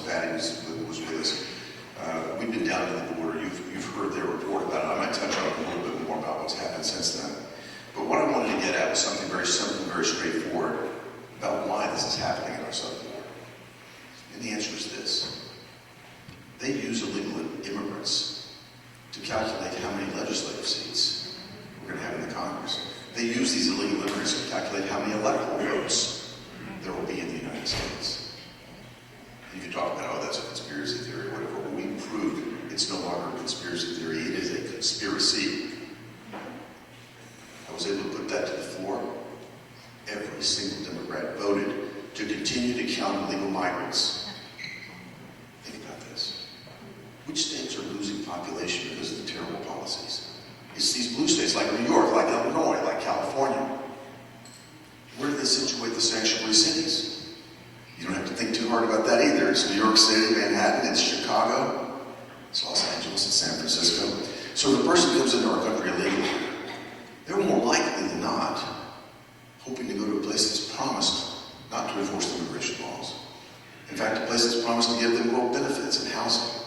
Patty was with us. We've been down to the border. You've heard their report about it. I might touch on a little bit more about what's happened since then. But what I wanted to get at was something very simple, very straightforward about why this is happening in our southern border. And the answer is this. They use illegal immigrants to calculate how many legislative seats we're going to have in the Congress. They use these illegal immigrants to calculate how many electoral votes there will be in the United States. You can talk about, oh, that's a conspiracy theory or whatever. Well, we proved it's no longer a conspiracy theory. It is a conspiracy. I was able to put that to the floor. Every single Democrat voted to continue to count illegal migrants. Think about this. Which states are losing population because of the terrible policies? It's these blue states like New York, like Illinois, like California. Where do they situate the sanctuary cities? You don't have to think too hard about that either. It's New York City, Manhattan, it's Chicago, it's Los Angeles, it's San Francisco. So if a person comes into our country illegally, they're more likely than not hoping to go to a place that's promised not to enforce the immigration laws. In fact, a place that's promised to give them quote benefits and housing.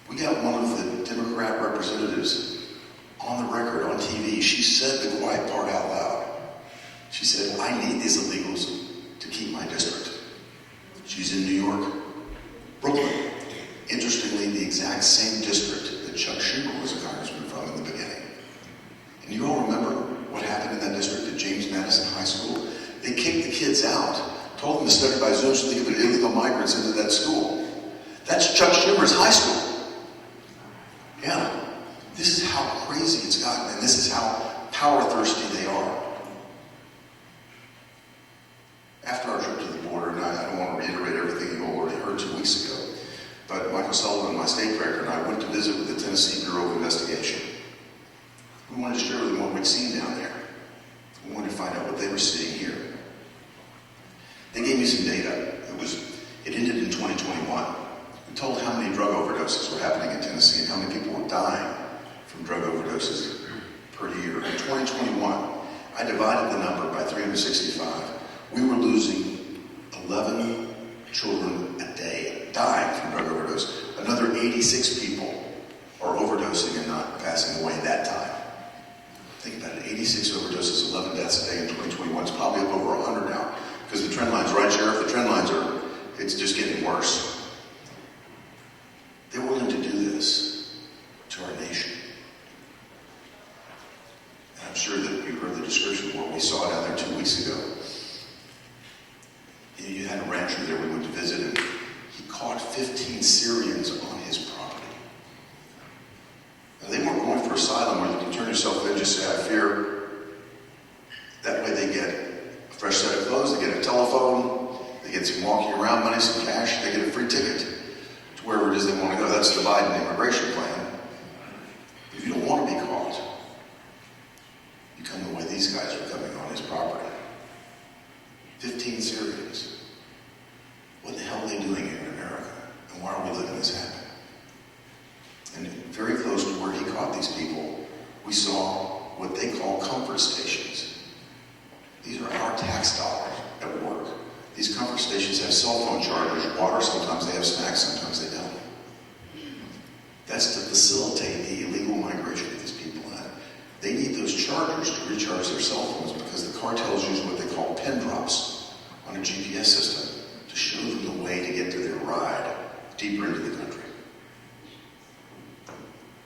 We got one of the Democrat representatives on the record on TV. She said the quiet part out loud. She said, I need these illegals to keep my district. She's in New York, Brooklyn. Interestingly, the exact same district that Chuck Schumer was a congressman from in the beginning. And you all remember what happened in that district at James Madison High School? They kicked the kids out, told them to study by Zoom so they could put illegal migrants into that school. That's Chuck Schumer's high school. Yeah, this is how crazy it's gotten, and this is how power thirsty they are. After our trip to the border, and I don't want to reiterate everything you all already heard 2 weeks ago, but Michael Sullivan, my state director, and I went to visit with the Tennessee Bureau of Investigation. We wanted to share with them what we'd seen down there. We wanted to find out what they were seeing here. They gave me some data. It ended in 2021. We told how many drug overdoses were happening in Tennessee and how many people were dying from drug overdoses per year. In 2021, I divided the number by 365. We were losing 11 children a day dying from drug overdose. Another 86 people are overdosing and not passing away that time. Think about it, 86 overdoses, 11 deaths a day in 2021. It's probably up over 100 now. Because the trend line's right, Sheriff, the trend lines are, it's just getting worse. They're willing to do this to our nation. And I'm sure that you heard the description of what we saw down there 2 weeks ago. You had a rancher there we went to visit, and he caught 15 Syrians on his property. Now, they weren't going for asylum where you can turn yourself in and just say, I fear. That way they get a fresh set of clothes, they get a telephone, they get some walking around money, some cash, they get a free ticket to wherever it is they want to go. That's the Biden immigration plan. If you don't want to be caught, you come the way these guys are coming on his property. 15 Syrians. What the hell are they doing here in America? And why are we letting this happen? And very close to where he caught these people, we saw what they call comfort stations. These are our tax dollars at work. These comfort stations have cell phone chargers, water, sometimes they have snacks, sometimes they don't. That's to facilitate the illegal migration of these people in. They need those chargers to recharge their cell phones because the cartels use what they call pin drops on a GPS system to show them the way to get to their ride deeper into the country.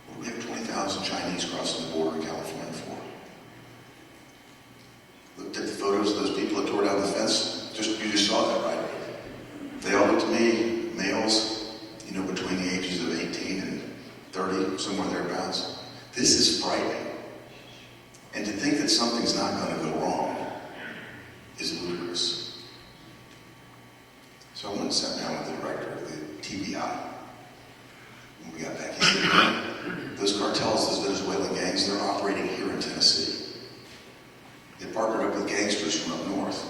What do we have 20,000 Chinese crossing the border in California for? Looked at the photos of those people that tore down the fence. You just saw that, right? They all looked to me, males, between the ages of 18 and 30, somewhere thereabouts. This is frightening. And to think that something's not going to go wrong is ludicrous. So I went and sat down with the director of the TBI. When we got back in, those cartels, those Venezuelan gangs, they're operating here in Tennessee. They partnered up with gangsters from up north.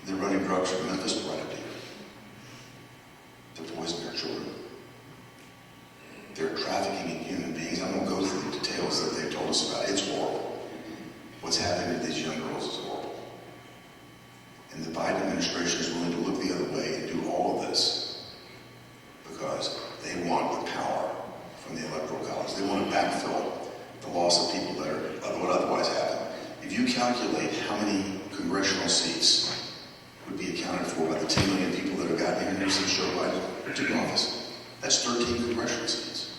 They're running drugs from Memphis right up here. They're poisoning our children. They're trafficking in human beings. I won't go through the details that they told us about. It's horrible. What's happening to these young girls is horrible. And the Biden administration is willing to look the other way and do all of this seats would be accounted for by the 10 million people that have gotten here since Joe Biden took office. That's 13 congressional seats.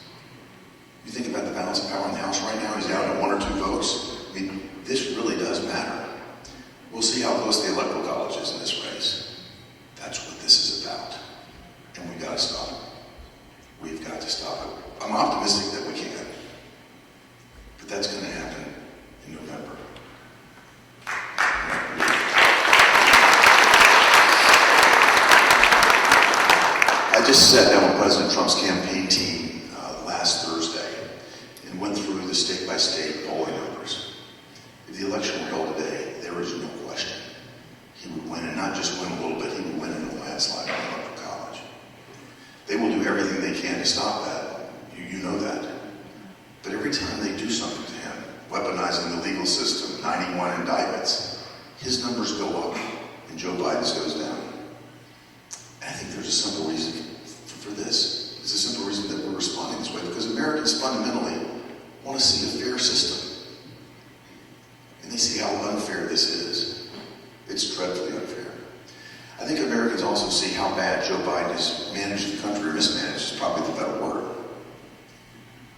You think about the balance of power in the House right now, he's down to 1 or 2 votes. I mean, this really does matter. We'll see how close the Electoral College is in this race. That's what this is about. And we've got to stop it. We've got to stop it. I'm optimistic that we can. But that's going to happen in November. I just sat down with President Trump's campaign team last Thursday and went through the state-by-state polling numbers. If the election were held today, there is no question he would win, and not just win a little bit, he would win in a landslide on the Electoral College. They will do everything they can to stop that. You know that. But every time they do something to him, weaponizing the legal system, 91 indictments, his numbers go up and Joe Biden's goes down. And I think there's a simple reason for this. There's a simple reason that we're responding this way, because Americans fundamentally want to see a fair system. And they see how unfair this is. It's dreadfully unfair. I think Americans also see how bad Joe Biden has managed the country, or mismanaged is probably the better word.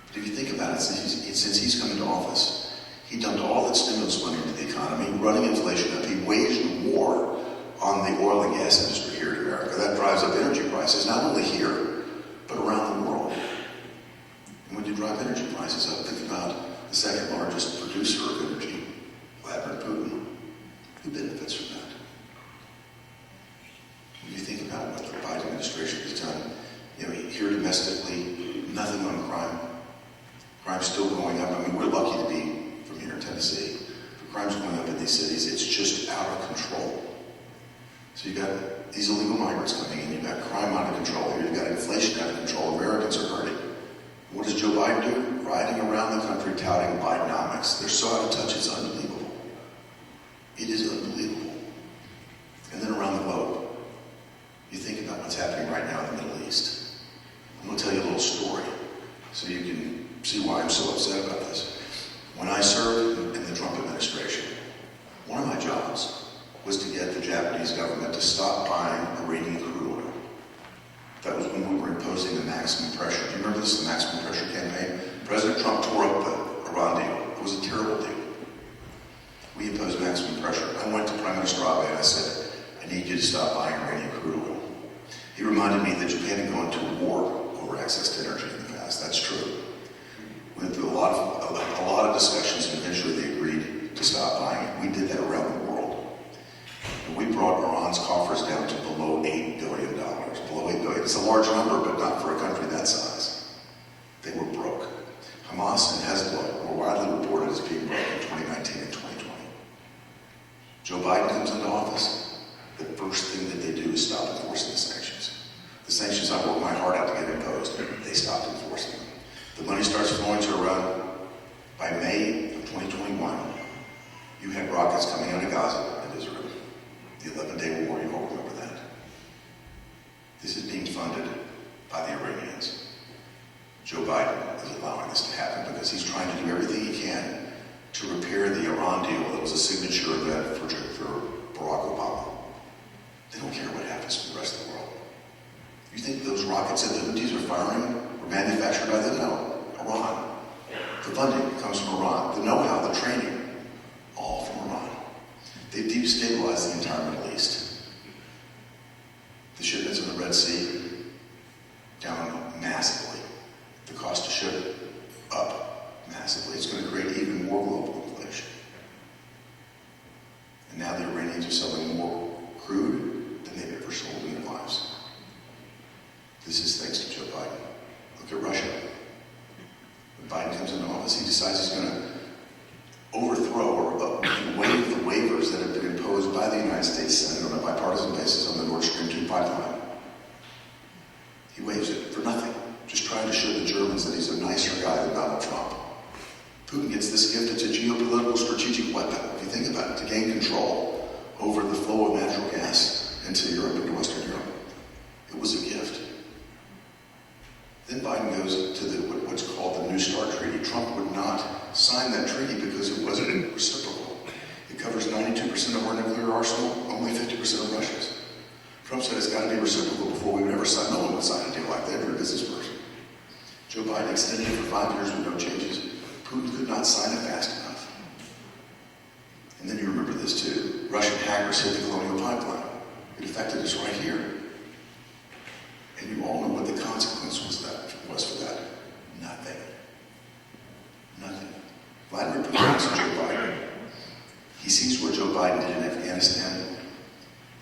But if you think about it, since he's come into office, he dumped all that stimulus money into the economy, running inflation up. He waged a war on the oil and gas industry here in America. That drives up energy prices, not only here, but around the world. And when you drive energy prices up, think about the second largest producer of energy, Vladimir Putin. Who benefits from that? When you think about what the Biden administration has done, here domestically, nothing on crime. Crime's still going up. I mean, we're lucky to be from here in Tennessee. But crime's going up in these cities. It's just out of control. So you've got these illegal migrants coming in. You've got crime out of control here. You've got inflation out of control. Americans are hurting. What does Joe Biden do? Riding around the country touting Bidenomics. They're so out of touch, it's unbelievable. It is unbelievable. And then around the globe, you think about what's happening right now in the Middle East. I'm going to tell you a little story so you can see why I'm so upset about this. When I served in the Trump administration, one of my jobs was to get the Japanese government to stop buying Iranian crude oil. That was when we were imposing the maximum pressure. Do you remember this, the maximum pressure campaign? President Trump tore up the Iran deal. It was a terrible deal. We imposed maximum pressure. I went to Prime Minister Abe and I said, I need you to stop buying Iranian crude oil. He reminded me that Japan had gone to war over access to energy in the past. That's true. We went through a lot of discussions, and eventually they agreed to stop buying it. We did that around the world. And we brought Iran's coffers down to below $8 billion. Below $8 billion. It's a large number, but not for a country that size. They were broke. Hamas and Hezbollah were widely reported as being broke in 2019 and 2020. Joe Biden comes into office. The first thing that they do is stop enforcing the sanctions. The sanctions I worked my heart out to get imposed, they stopped enforcing them. The money starts flowing to Iran. By May of 2021, you had rockets coming out of Gaza and Israel. The 11-day war, you all remember that. This is being funded by the Iranians. Joe Biden is allowing this to happen because he's trying to do everything he can to repair the Iran deal that was a signature event for Barack Obama. They don't care what happens to the rest of the world. You think those rockets that the Houthis are firing were manufactured by them? No, Iran. The funding comes from Iran. The know-how, the training, all from Iran. They've destabilized the entire Middle East. The shipments in the Red Sea down massively. The cost to ship up massively. It's going to create even more global inflation. And now the Iranians are selling more crude than they've ever sold in their lives. This is thanks to Joe Biden. Look at Russia. When Biden comes into office, he decides he's going to overthrow or waive the waivers that have been imposed by the United States Senate on a bipartisan basis on the Nord Stream 2 pipeline. He waives it for nothing, just trying to show the Germans that he's a nicer guy than Donald Trump. Putin gets this gift. It's a geopolitical strategic weapon, if you think about it, to gain control over the flow of natural gas into Europe, into Western Europe. It was a gift. Then Biden goes to what's called the New START Treaty. Trump would not sign that treaty because it wasn't reciprocal. It covers 92% of our nuclear arsenal. only 50% of Russians. Trump said it's got to be reciprocal before we would ever sign. No one would sign a deal like that if you're a business person. Joe Biden extended it for 5 years with no changes. Putin could not sign it fast enough. And then you remember this too. Russian hackers hit the Colonial Pipeline. It affected us right here. And you all know what the consequence was for that. Nothing. Nothing. Vladimir Putin looks at Joe Biden. He sees what Joe Biden did in Afghanistan,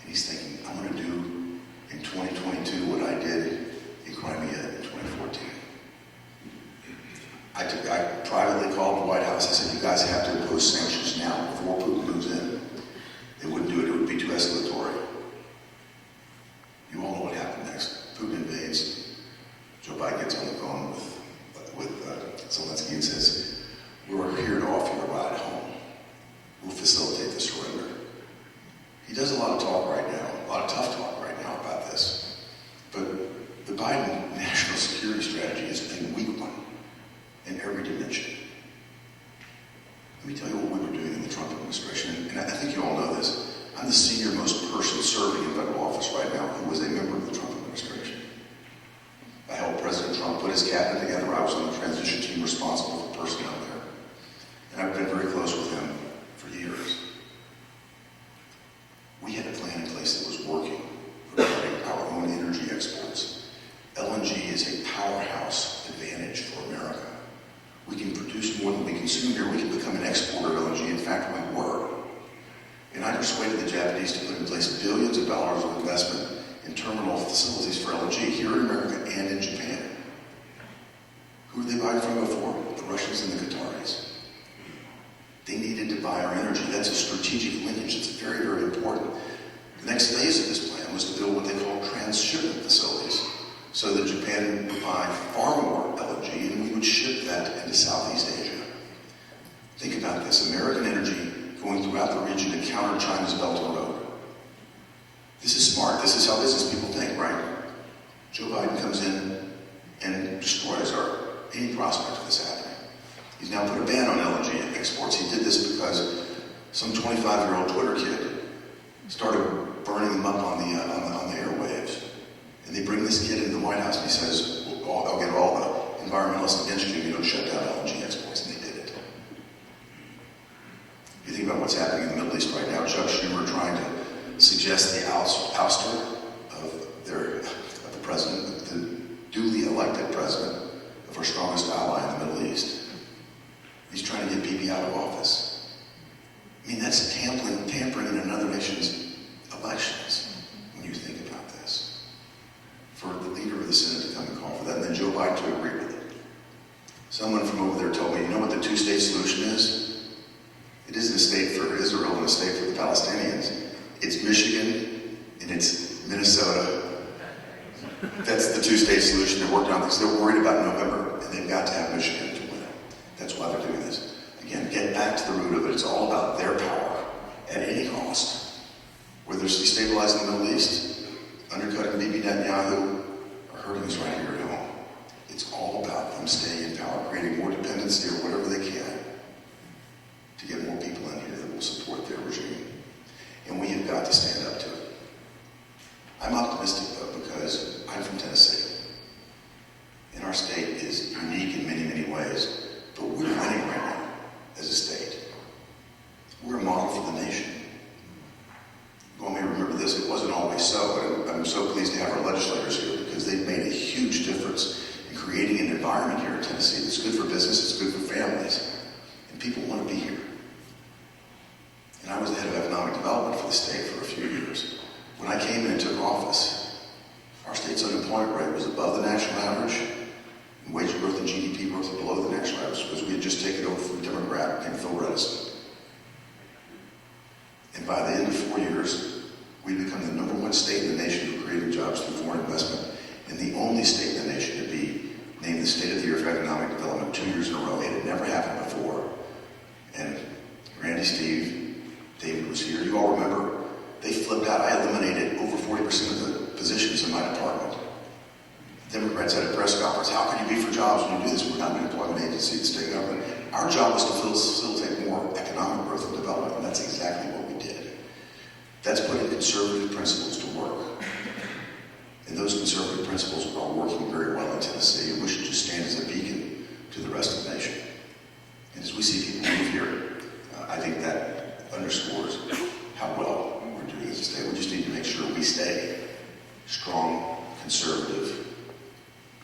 and he's thinking, I'm going to do in 2022 what I did in Crimea in 2014. I privately called the White House. I said, you guys have to impose sanctions now before Putin moves in. They wouldn't do it. It would be too escalatory. You all know what happened next. Putin invades. Joe Biden gets on the phone with Zelensky and says, we're here to offer you a ride home. We'll facilitate the surrender. He does a lot of talk right now, a lot of tough talk right now about this. But the Biden national security strategy is a weak one in every dimension. Let me tell you what we were doing in the Trump administration, and I think you all know this. I'm the senior most person serving in federal office right now who was a member of the Trump administration. I helped President Trump put his cabinet together. I was on the transition team responsible for personnel there. And I've been very close with him for years. We had a plan in place that was working regarding our own energy exports. LNG is a powerhouse advantage for America. We can produce more than we consume here. We can become an exporter of LNG. In fact, we were. And I persuaded the Japanese to put in place billions of dollars of investment in terminal facilities for LNG here in America and in Japan. Who were they buying from before? The Russians and the Qataris. They needed to buy our energy. That's a strategic linkage. It's very, very important. The next phase of this plan was to build what they call transshipment facilities so that Japan would buy far more LNG and we would ship that into Southeast Asia. Think about this. American energy going throughout the region to counter China's Belt and Road. This is smart. This is how business people think, right? Joe Biden comes in and destroys any prospect of this happening. He's now put a ban on LNG exports. He did this because some 25-year-old Twitter kid started burning them up on the airwaves. And they bring this kid into the White House and he says, well, I'll get all the environmentalists against you if you don't shut down LNG exports. And they did it. You think about what's happening in the Middle East right now. Chuck Schumer trying to suggest the ouster of the president, the duly elected president of our strongest ally in the Middle East. He's trying to get Bibi out of office. I mean, that's tampering in another nation's elections when you think about this. For the leader of the Senate to come and call for that, and then Joe Biden to agree with it. Someone from over there told me, you know what the two-state solution is? It isn't a state for Israel and a state for the Palestinians. It's Michigan and it's Minnesota. That's the two-state solution. They're working on this. They're worried about November, and they've got to have Michigan to win it. That's why they're doing this. Again, get back to the root of it. It's all about their power at any cost. Whether it's destabilizing the Middle East, undercutting Bibi Netanyahu, or hurting us right here at home. It's all about them staying in power, creating more dependency or whatever they can to get more people in here that will support their regime. And we have got to stand up to it. I'm optimistic, though, because I'm from Tennessee. And our state is unique in many, many ways. But we're winning right now as a state. We're a model for the nation. You all may remember this. It wasn't always so, but I'm so pleased to have our legislators here because they've made a huge difference in creating an environment here in Tennessee that's good for business, it's good for families, and people want to be here. And I was the head of economic development for the state for a few years. When I came in and took office, our state's unemployment rate was above the national average, and wage growth and GDP growth were below the national average because we had just taken over from a Democrat named Phil Redison. And by the end of 4 years, we'd become the #1 state in the nation for creating jobs through foreign investment, and the only state in the nation to be named the State of the Year for Economic Development 2 years in a row. It had never happened before. And Randy, Steve, David was here. You all remember, they flipped out. I eliminated over 40% of the positions in my department. The Democrats had a press conference. How can you be for jobs when you do this? We're not an employment agency, the state government. Our job was to facilitate more economic growth and development, and that's exactly what we did. That's putting conservative principles to work. And those conservative principles are working very well in Tennessee, and we should just stand as a beacon to the rest of the nation. And as we see people move here, I think that underscores how well we're doing as a state. We just need to make sure we stay strong, conservative,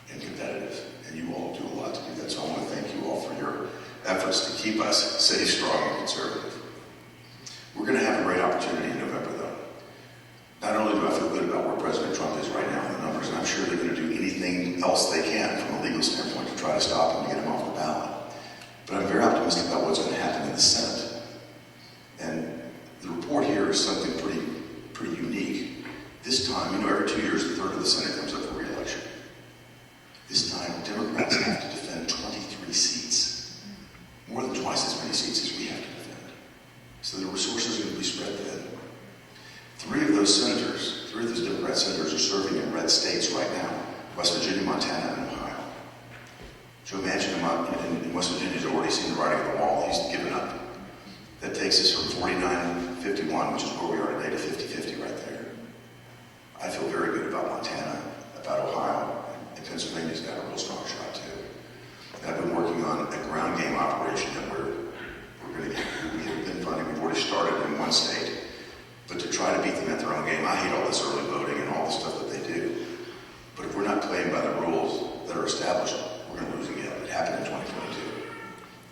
and competitive. And you all do a lot to do that. So I want to thank you all for your efforts to keep us safe, strong, and conservative. We're going to have a great opportunity in November, though. Not only do I feel good about where President Trump is right now in the numbers, and I'm sure they're going to do anything else they can from a legal standpoint to try to stop him and get him off the ballot. But I'm very optimistic about what's going to happen in the Senate. And the report here is something pretty unique. This time, every 2 years, a third of the Senate comes up for re-election. This time, Democrats have to defend 23 seats. More than twice as many seats as we have to defend. So the resources are going to be spread thin. Three of those Democrat senators are serving in red states right now: West Virginia, Montana, and Ohio. So imagine him in West Virginia has already seen the writing on the wall. He's given up. That takes us from 49-51, which is where we are today, to 50-50 right there. I feel very good about Montana, about Ohio, and Pennsylvania's got a real strong shot too. And I've been working on a ground game operation that we have been funding. We've already started in one state. But to try to beat them at their own game, I hate all this early voting and all the stuff that they do. But if we're not playing by the rules that are established, we're going to lose again. It happened in 2022.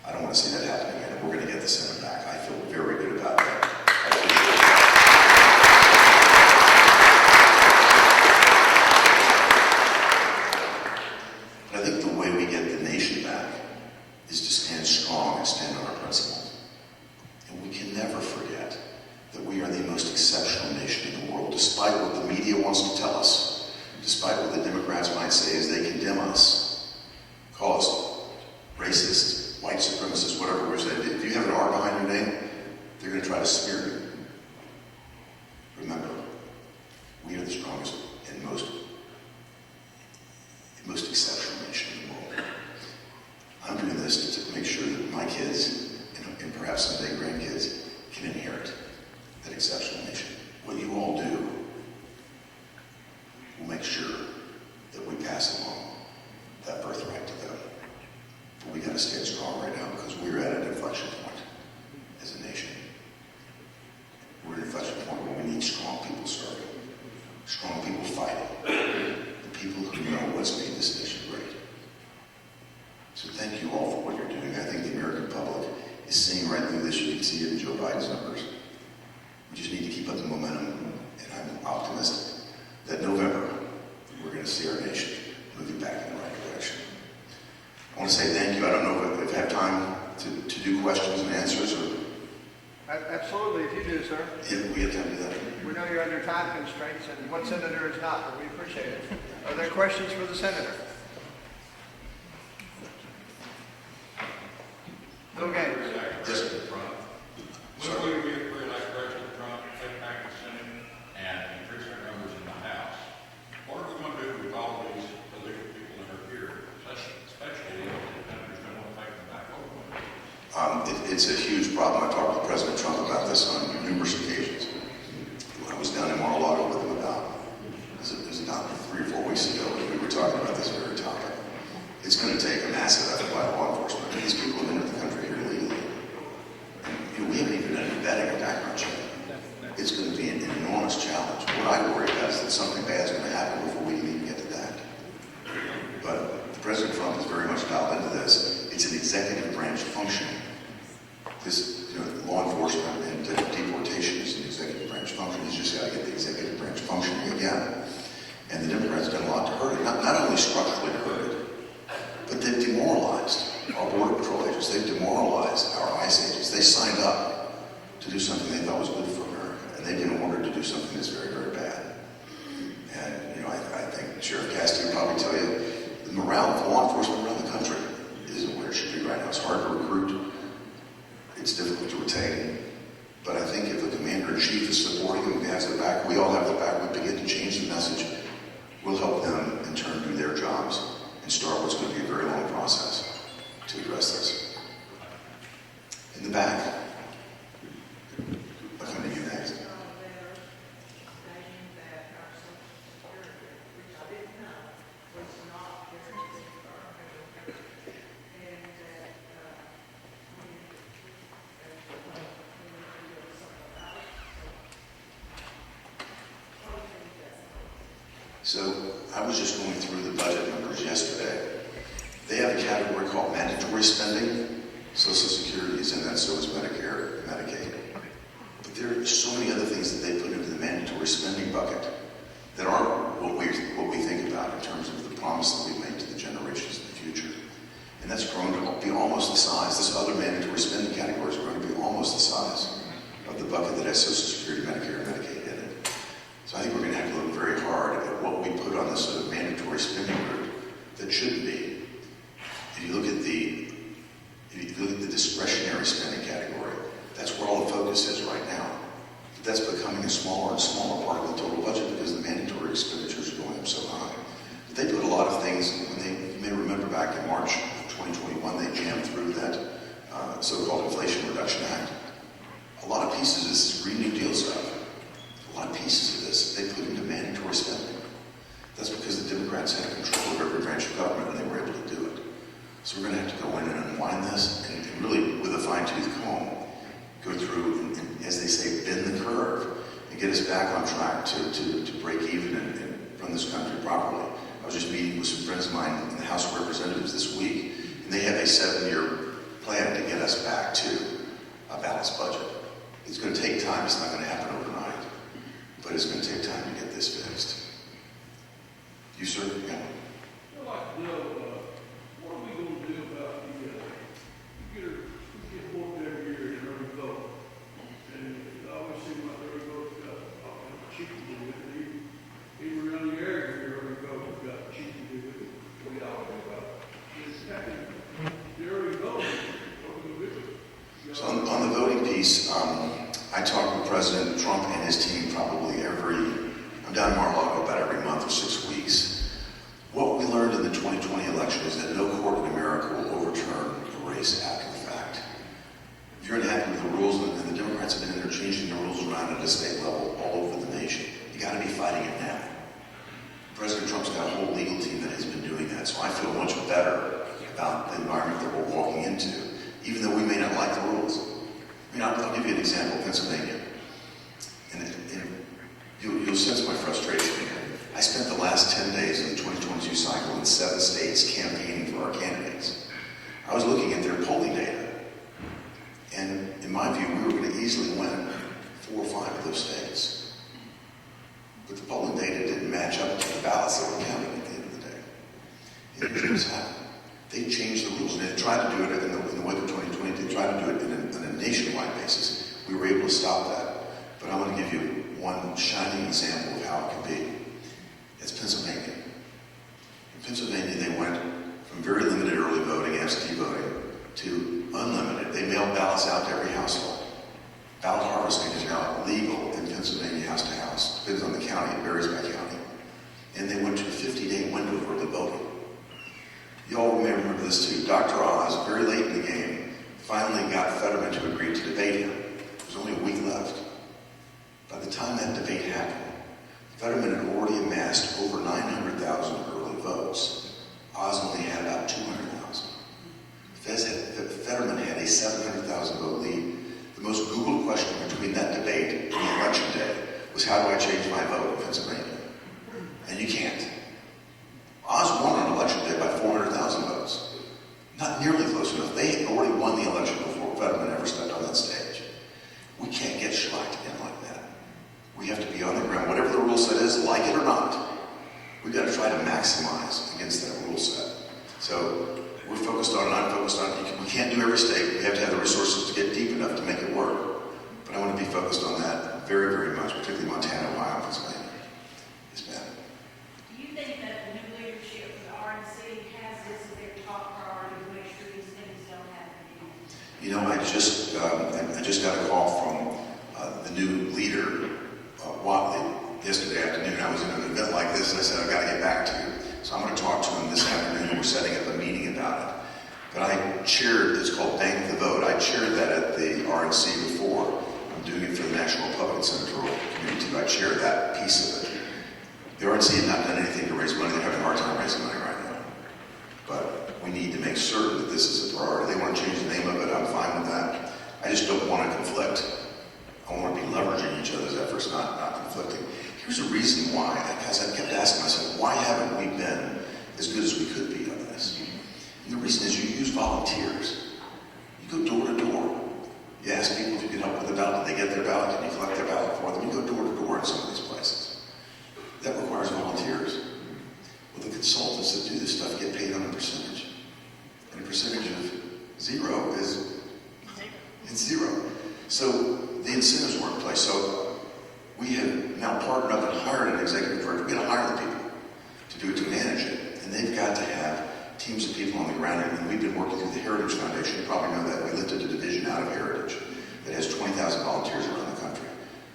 I don't want to see that happen again. And we're going to get the Senate back. I feel very good about that. But I think the way we get the nation back is to stand strong and stand on our principles. And we can never forget that we are the most exceptional nation in the world, despite what the media wants to tell us, despite what the Democrats might say as they condemn us, call us racist, white supremacists, whatever we're saying. If you have an R behind your name, they're going to try to smear you. Remember, we are the strongest and most exceptional nation in the world. I'm doing this to make sure that my kids, and perhaps someday grandkids, can inherit that exceptional nation. What you all do will make sure that we pass along that birthright to them. But we got to stand strong right now because we're at an inflection point as a nation. We're at an inflection point where we need strong people serving, strong people fighting, the people who know what's made this nation great. So thank you all for what you're doing. I think the American public is seeing right through this. You can see it in Joe Biden's numbers. We just need to keep up the momentum, and I'm optimistic that November, we're going to see our nation moving back in the right direction. I want to say thank you. I don't know if I have time to do questions and answers. Or absolutely, if you do, sir. Yeah, we have time to do that. We know you're under time constraints, and what senator is not, but we appreciate it. Are there questions for the senator? Bill Gates. Yes, sir. Sorry. When we re-elect President Trump, take back the Senate, and increase our numbers in the House, what are we going to do with all these illegal people that are here, especially if the country's going to want to take them back over? It's a huge problem. I talked to President Trump about this on numerous occasions. I was down in Mar-a-Lago with him about 3 or 4 weeks ago, and we were talking about this very topic. It's going to take a massive effort by law enforcement. These people have entered the country here illegally. And we haven't even done any vetting or background check. It's going to be an enormous challenge. What I worry about is that something bad is going to happen before we can even get to that. But President Trump is very much dialed into this. It's an executive branch function. This, law enforcement and deportation is an executive branch function. He's just got to get the executive branch functioning again. And the Democrats have done a lot to hurt it. Not only structurally to hurt it, but they've demoralized our Border Patrol agents. They've demoralized our ICE agents. They signed up to do something they thought was good for America, and they've been ordered to do something that's very, very bad. And, I think Sheriff Cassidy will probably tell you the morale of law enforcement around the country isn't where it should be right now. It's hard to recruit. It's difficult to retain. But I think if the commander-in-chief is supporting them and has their back, we all have their back, we begin to change the message, we'll help them in turn do their jobs and start what's going to be a very long process to address this. In the back, I'll come to you next. So I was just going through the budget numbers yesterday. They have a category called mandatory spending. Social Security is in that, so is Medicare and Medicaid. But there are so many other things that they put into the mandatory spending bucket that aren't what we think about in terms of the promise that we make to the generations of the future. And that's grown to be almost the size. This other mandatory spending category is going to be almost the size of the bucket that has Social Security, Medicare, and Medicaid in it. So I think we're going to have to look very hard at what we put on this sort of mandatory spending group that shouldn't be. If you look at the discretionary spending category, that's where all the focus is right now. But that's becoming a smaller and smaller part of the total budget because the mandatory expenditures are going up so high. But they put a lot of things, you may remember back in March of 2021, they jammed through that so-called Inflation Reduction Act. A lot of pieces of this Green New Deal stuff, a lot of pieces of this, they put into mandatory spending. That's because the Democrats had control of every branch of government and they were able to do it. So we're going to have to go in and unwind this and really, with a fine-tooth comb, go through and, as they say, bend the curve and get us back on track to break even and run this country properly. I was just meeting with some friends of mine in the House of Representatives this week, and they have a 7-year plan to get us back to a balanced budget. It's going to take time. It's not going to happen overnight, but it's going to take time to get this fixed. You, sir? Yeah. I'd like to know, what are we going to do about we get voted every year in early vote. And it always seems like early vote's got cheap to do with it. Even around the area here, early vote has got cheap to do with it. We all think about this happening. The early vote, what are we going to do? So on the voting piece, I talk with President Trump and his team probably I'm down in Mar-a-Lago about every month or 6 weeks. What we learned in the 2020 election is that no court in America will overturn a race after the fact. If you're unhappy with the rules, and the Democrats have been in there changing the rules around at a state level all over the nation, you got to be fighting it now. President Trump's got a whole legal team that has been doing that, so I feel much better about the environment that we're walking into, even though we may not like the rules. I mean, I'll give you an example, Pennsylvania. And you'll sense my frustration here. I spent the last 10 days of the 2022 cycle in 7 states campaigning for our candidates. I was looking at their polling data, and in my view, we were going to easily win 4 or 5 of those states. But the polling data didn't match up to the ballots that were counted at the end of the day. And here's what's happened. They changed the rules, and they tried to do it in the weather 2020. They tried to do it on a nationwide basis. We were able to stop that. But I want to give you one shining example of how it can be. It's Pennsylvania. In Pennsylvania, they went from very limited early voting, absentee voting, to unlimited. They mailed ballots out to every household. Ballot harvesting is now legal in Pennsylvania house to house. Depends on the county, it varies by county. And they went to a 50-day window of early voting. You all may remember this too. Dr. Oz, very late in the game, finally got Fetterman to agree to debate him. There was only a week left. By the time that debate happened, Fetterman had already amassed over 900,000 early votes. Oz only had about 200,000. Fetterman had a 700,000 vote lead. The most Googled question between that debate and the election day was, how do I change my vote in Pennsylvania? And you can't. Oz won on election day by 400,000 votes. Not nearly close enough. They had already won the election before Fetterman ever stepped on that stage. We can't get shellacked again like that. We have to be on the ground. Whatever the rule set is, like it or not, we've got to try to maximize against that rule set. So we're focused on it, I'm focused on it. We can't do every state. We have to have the resources to get deep enough to make it work. But I want to be focused on that very, very much, particularly Montana, Ohio, and Pennsylvania. Yes, ma'am. Do you think that the new leadership for the RNC has this as their top priority to make sure these things don't happen again? You know, I just got a call from the new leader, Watley, yesterday afternoon. I was in an event like this, and I said, I've got to get back to you. So I'm going to talk to him this afternoon, and we're setting up a meeting about it. But I chaired, it's called Bank the Vote. I chaired that at the RNC before. I'm doing it for the National Republican Senatorial Committee too. I chaired that piece of it. The RNC had not done anything to raise money. They're having a hard time raising money right now. But we need to make certain that this is a priority. They want to change the name of it. I'm fine with that. I just don't want to conflict. I want to be leveraging each other's efforts, not conflicting. Here's a reason why, because I kept asking myself, as good as we could be on this. And the reason is you use volunteers. You go door to door. You ask people if you can help with the ballot. Did they get their ballot? Can you collect their ballot for them? You go door to door in some of these places. That requires volunteers. Well, the consultants that do this stuff get paid on a percentage. And a percentage of zero is it's zero. So the incentives were in place. So we have now partnered up and hired an executive director. We're going to hire the people to do it, to manage it. And they've got to have teams of people on the ground. And we've been working through the Heritage Foundation. You probably know that. We lifted a division out of Heritage that has 20,000 volunteers around the country.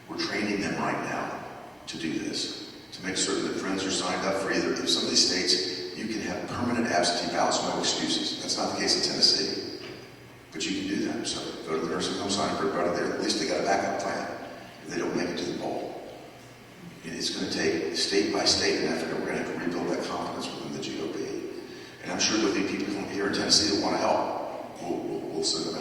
We're training them right now to do this, to make certain that friends are signed up for either. In some of these states, you can have permanent absentee ballots, no excuses. That's not the case in Tennessee. But you can do that. So go to the nursing home, sign up for everybody there. At least they got a backup plan if they don't make it to the poll. And it's going to take state by state an effort, and we're going to have to rebuild that confidence within the GOP. And I'm sure there'll be people from here in Tennessee that want to help. We'll send them